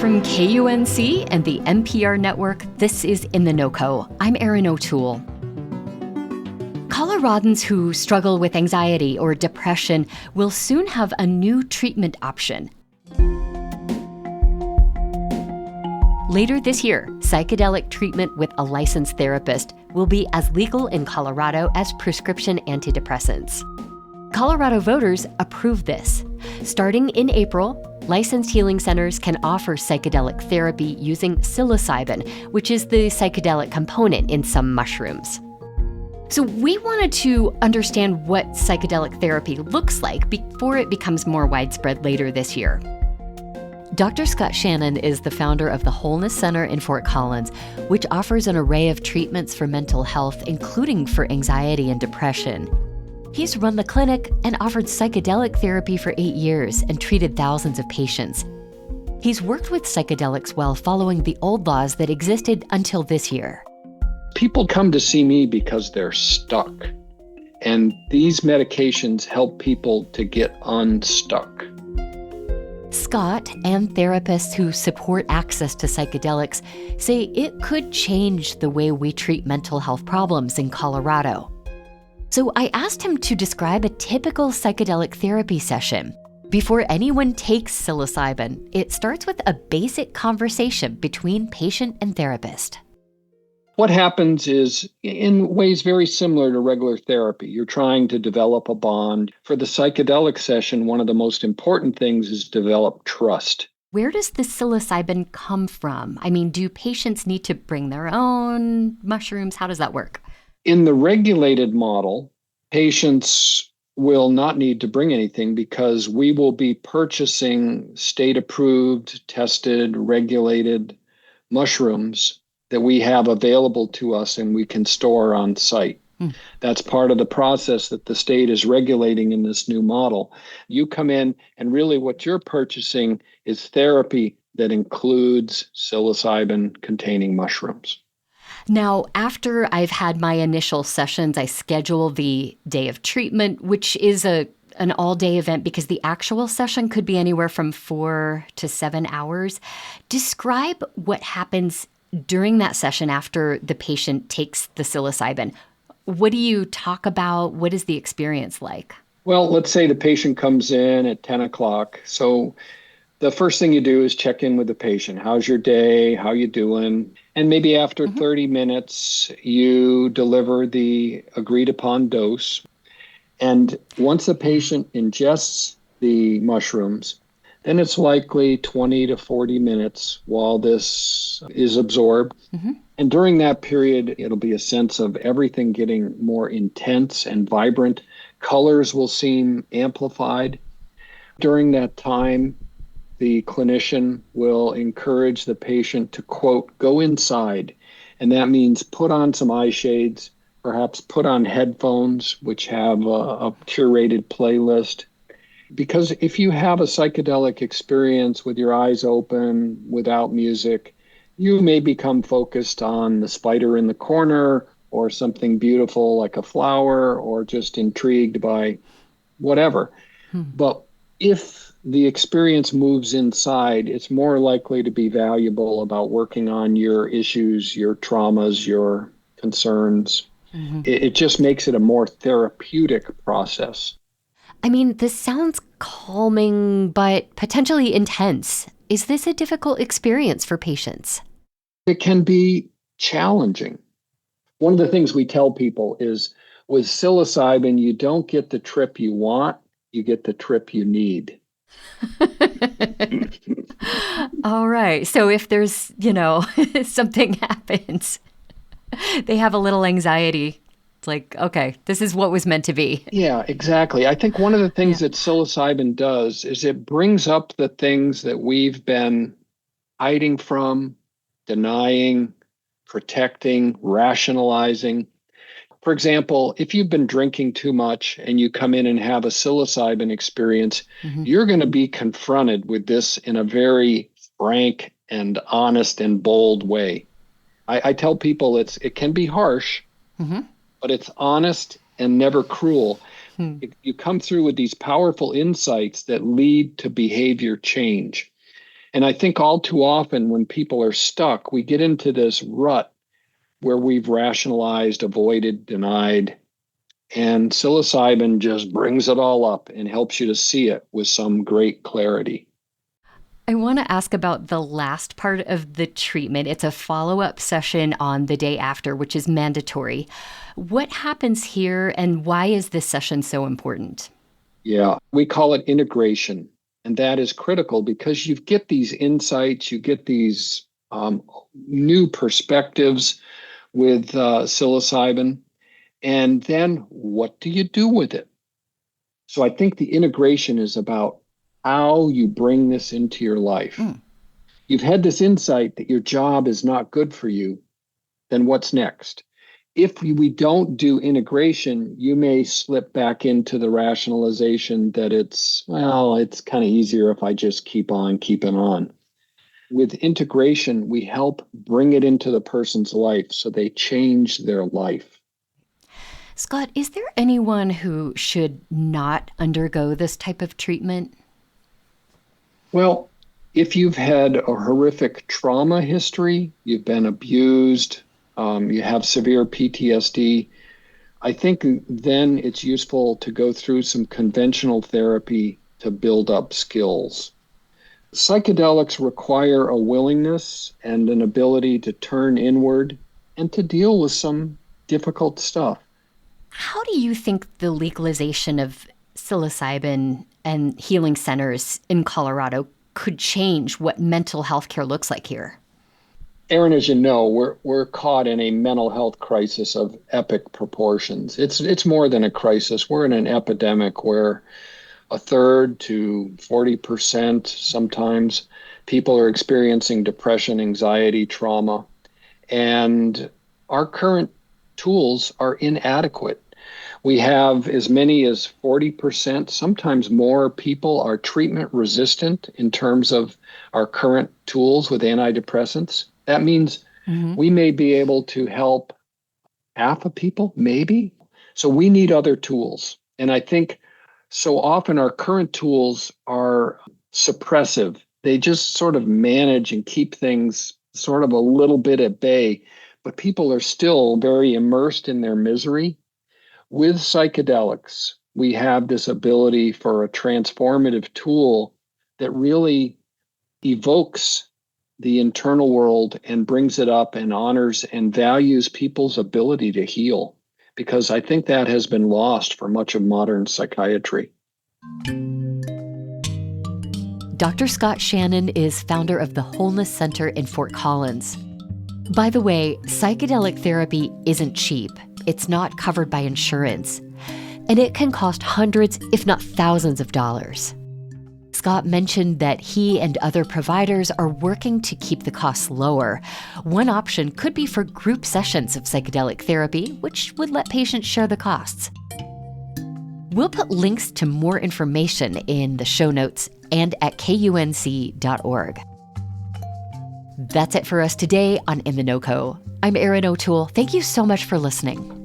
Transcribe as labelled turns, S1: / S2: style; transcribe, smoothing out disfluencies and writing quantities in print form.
S1: From KUNC and the NPR network, this is In The NoCo. I'm Erin O'Toole. Coloradans who struggle with anxiety or depression will soon have a new treatment option. Later this year, psychedelic treatment with a licensed therapist will be as legal in Colorado as prescription antidepressants. Colorado voters approved this. Starting in April, licensed healing centers can offer psychedelic therapy using psilocybin, which is the psychedelic component in some mushrooms. So we wanted to understand what psychedelic therapy looks like before it becomes more widespread later this year. Dr. Scott Shannon is the founder of the Wholeness Center in Fort Collins, which offers an array of treatments for mental health, including for anxiety and depression. He's run the clinic and offered psychedelic therapy for 8 years and treated thousands of patients. He's worked with psychedelics while following the old laws that existed until this year.
S2: People come to see me because they're stuck, and these medications help people to get unstuck.
S1: Scott and therapists who support access to psychedelics say it could change the way we treat mental health problems in Colorado. So I asked him to describe a typical psychedelic therapy session. Before anyone takes psilocybin, it starts with a basic conversation between patient and therapist.
S2: What happens is, in ways very similar to regular therapy, you're trying to develop a bond. For the psychedelic session, one of the most important things is develop trust.
S1: Where does the psilocybin come from? I mean, do patients need to bring their own mushrooms? How does that work?
S2: In the regulated model, patients will not need to bring anything because we will be purchasing state-approved, tested, regulated mushrooms that we have available to us and we can store on site. That's part of the process that the state is regulating in this new model. You come in and really what you're purchasing is therapy that includes psilocybin-containing mushrooms.
S1: Now, after I've had my initial sessions, I schedule the day of treatment, which is an all-day event because the actual session could be anywhere from 4 to 7 hours. Describe what happens during that session after the patient takes the psilocybin. What do you talk about? What is the experience like?
S2: Well, let's say the patient comes in at 10 o'clock. So the first thing you do is check in with the patient. How's your day? How you doing? And maybe after 30 minutes, you deliver the agreed upon dose. And once the patient ingests the mushrooms, then it's likely 20 to 40 minutes while this is absorbed. And during that period, it'll be a sense of everything getting more intense and vibrant. Colors will seem amplified. During that time, the clinician will encourage the patient to, quote, go inside. And that means put on some eye shades, perhaps put on headphones, which have a curated playlist. Because if you have a psychedelic experience with your eyes open, without music, you may become focused on the spider in the corner or something beautiful like a flower or just intrigued by whatever. But if the experience moves inside, it's more likely to be valuable about working on your issues, your traumas, your concerns. It just makes it a more therapeutic process.
S1: I mean, this sounds calming, but potentially intense. Is this a difficult experience for patients?
S2: It can be challenging. One of the things we tell people is with psilocybin, you don't get the trip you want, you get the trip you need.
S1: All right. So if there's, something happens, they have a little anxiety. It's like, okay, this is what was meant to be.
S2: Yeah, exactly. I think one of the things that psilocybin does is it brings up the things that we've been hiding from, denying, protecting, rationalizing. For example, if you've been drinking too much and you come in and have a psilocybin experience, you're going to be confronted with this in a very frank and honest and bold way. I tell people it can be harsh, but it's honest and never cruel. You come through with these powerful insights that lead to behavior change. And I think all too often when people are stuck, we get into this rut where we've rationalized, avoided, denied. And psilocybin just brings it all up and helps you to see it with some great clarity.
S1: I want to ask about the last part of the treatment. It's a follow-up session on the day after, which is mandatory. What happens here, and why is this session so important?
S2: Yeah, we call it integration. And that is critical because you get these insights, you get these new perspectives with psilocybin. And then what do you do with it? So I think the integration is about how you bring this into your life. You've had this insight that your job is not good for you, then what's next? If we don't do integration, you may slip back into the rationalization that it's kind of easier if I just keep on keeping on. With integration, we help bring it into the person's life so they change their life.
S1: Scott, is there anyone who should not undergo this type of treatment?
S2: Well, if you've had a horrific trauma history, you've been abused, you have severe PTSD, I think then it's useful to go through some conventional therapy to build up skills. Psychedelics require a willingness and an ability to turn inward and to deal with some difficult stuff.
S1: How do you think the legalization of psilocybin and healing centers in Colorado could change what mental health care looks like here?
S2: Erin, as you know, we're caught in a mental health crisis of epic proportions. It's more than a crisis. We're in an epidemic where a third to 40% sometimes people are experiencing depression, anxiety, trauma, and our current tools are inadequate. We have as many as 40%, sometimes more people are treatment resistant in terms of our current tools with antidepressants. That means we may be able to help half of people, maybe. So we need other tools. And I think so often our current tools are suppressive. They just sort of manage and keep things sort of a little bit at bay, but people are still very immersed in their misery. With psychedelics, we have this ability for a transformative tool that really evokes the internal world and brings it up and honors and values people's ability to heal, because I think that has been lost for much of modern psychiatry.
S1: Dr. Scott Shannon is founder of the Wholeness Center in Fort Collins. By the way, psychedelic therapy isn't cheap. It's not covered by insurance, and it can cost hundreds, if not thousands of dollars. Scott mentioned that he and other providers are working to keep the costs lower. One option could be for group sessions of psychedelic therapy, which would let patients share the costs. We'll put links to more information in the show notes and at KUNC.org. That's it for us today on In The NoCo. I'm Erin O'Toole. Thank you so much for listening.